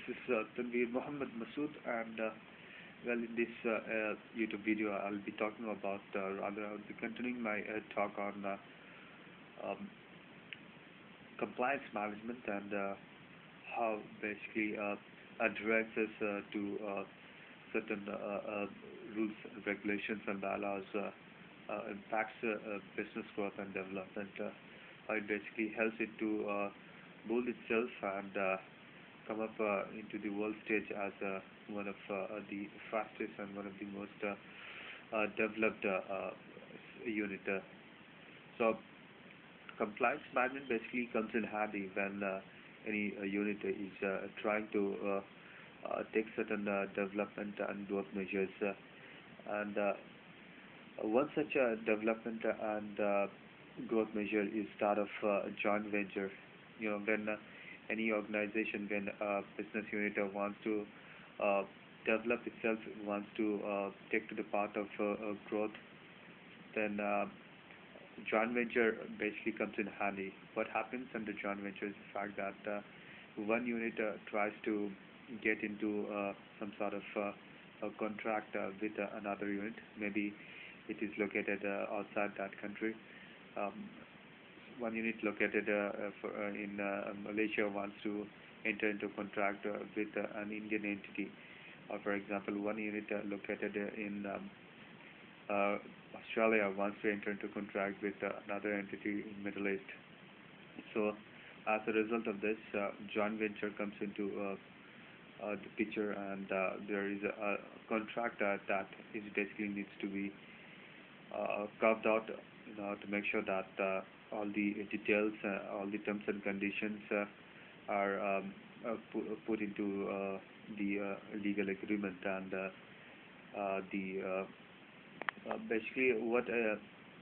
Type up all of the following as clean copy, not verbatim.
This is Tanveer Muhammad Masood, and in this YouTube video, I'll be talking about, rather, I'll be continuing my talk on um, compliance management and how basically addresses to certain rules, regulations, and bylaws impacts business growth and development. How it basically helps it to mold itself and come up into the world stage as one of the fastest and one of the most developed unit. So compliance management basically comes in handy when any unit is trying to take certain development and growth measures. And One such development and growth measure is that of joint venture. When any organization, when a business unit wants to uh, develop itself, wants to take to the path of growth, then joint venture basically comes in handy. What happens under joint venture is the fact that one unit tries to get into some sort of a contract with another unit. Maybe it is located outside that country. Um, One unit located in Malaysia wants to enter into contract with an Indian entity. Or for example, one unit located in uh, Australia wants to enter into contract with another entity in Middle East. So as a result of this, joint venture comes into the picture, and there is a contract that is basically needs to be carved out, to make sure that all the details, all the terms and conditions are put into the legal agreement, and the basically what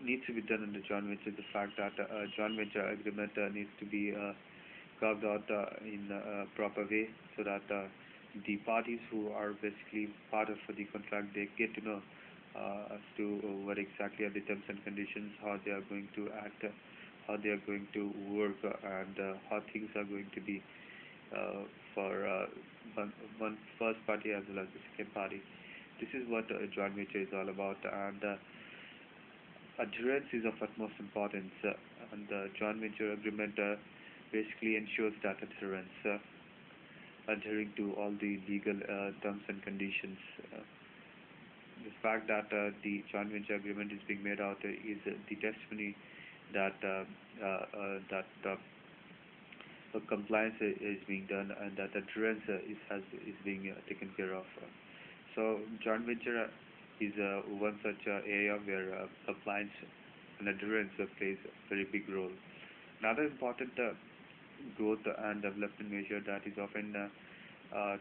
needs to be done in the joint venture is the fact that joint venture agreement needs to be carved out in a proper way, so that the parties who are basically part of the contract, they get to know as to what exactly are the terms and conditions, how they are going to act, how they are going to work, and how things are going to be for one first party as well as the second party. This is what joint venture is all about, and adherence is of utmost importance, and joint venture agreement basically ensures that adherence, adhering to all the legal terms and conditions. The fact that the joint venture agreement is being made out is the testimony that compliance is being done, and that adherence is being taken care of. So joint venture is one such area where compliance and adherence plays a very big role. Another important growth and development measure that is often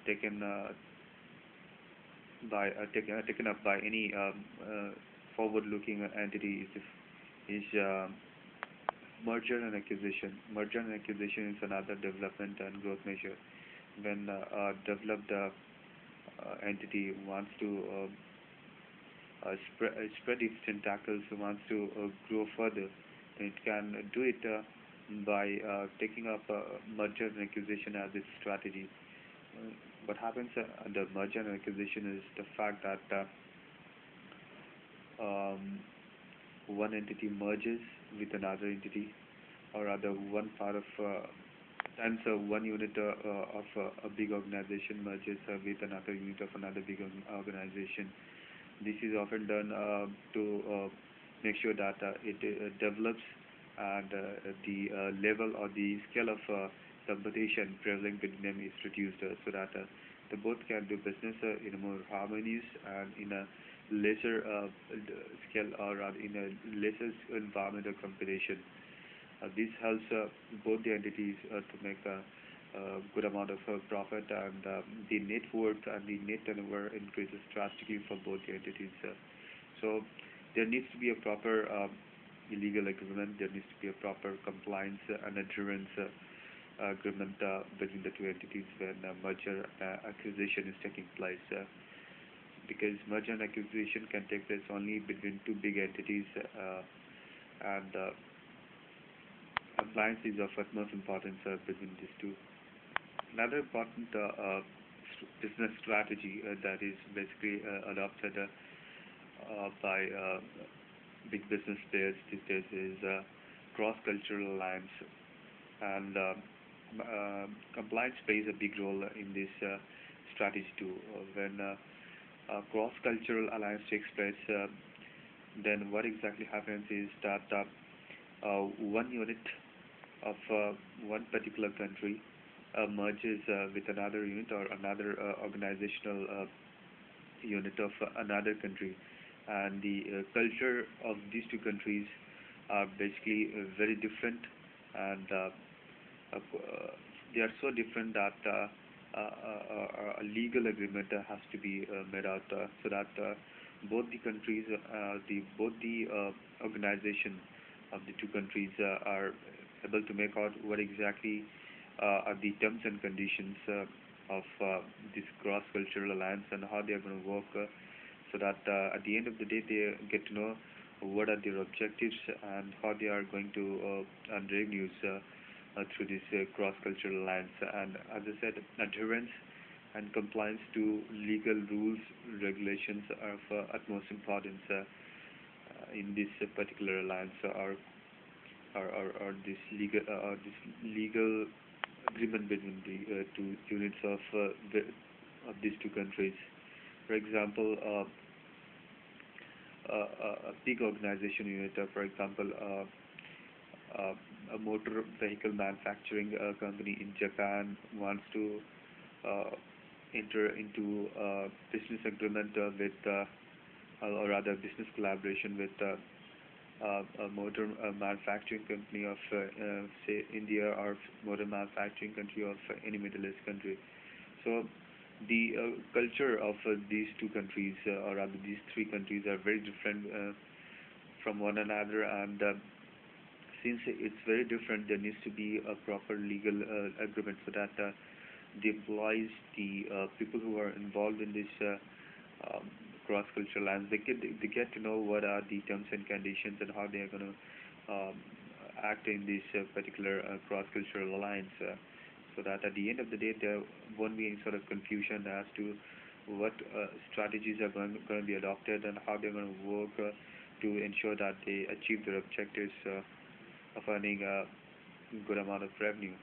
taken taken up by any forward-looking entity is merger and acquisition. Merger and acquisition is another development and growth measure. When a developed entity wants to spread its tentacles, wants to grow further, it can do it by taking up merger and acquisition as its strategy. What happens under merger and acquisition is the fact that one entity merges with another entity, or rather one part of times one unit of a big organization merges with another unit of another big organization. This is often done to make sure that it develops, and the level or the scale of competition prevalent between them is reduced, so that the both can do business in a more harmonious and in a lesser scale, or rather in a lesser environment of competition. This helps both the entities to make a good amount of profit, and the net worth and the net turnover increases drastically for both the entities. So there needs to be a proper legal agreement. There needs to be a proper compliance and adherence agreement between the two entities when merger acquisition is taking place. Because merger and acquisition can take place only between two big entities, and compliance is of utmost importance between these two. Another important business strategy that is basically adopted by big business players these days is cross-cultural alliance, and compliance plays a big role in this strategy too. When cross-cultural alliance takes place, then what exactly happens is that one unit of one particular country merges with another unit or another organizational unit of another country, and the culture of these two countries are basically very different, and they are so different that a legal agreement has to be made out so that both the countries, both the organization of the two countries are able to make out what exactly are the terms and conditions of this cross-cultural alliance and how they are going to work, so that at the end of the day they get to know what are their objectives and how they are going to earn revenues through this cross-cultural alliance. And as I said, adherence and compliance to legal rules, regulations are of utmost importance in this particular alliance, or this legal agreement between the two units of these two countries. For example, a big organization unit, for example, a motor vehicle manufacturing company in Japan wants to uh, enter into a business agreement with, or rather, business collaboration with a motor manufacturing company of, say, India, or motor manufacturing country of any Middle East country. So the culture of these two countries, or rather these three countries, are very different from one another, and since it's very different, there needs to be a proper legal agreement so that the employees, the people who are involved in this cross-cultural lines, they get to know what are the terms and conditions and how they are going to act in this particular cross-cultural alliance, so that at the end of the day there won't be any sort of confusion as to what strategies are going to be adopted and how they're going to work to ensure that they achieve their objectives of earning a good amount of revenue.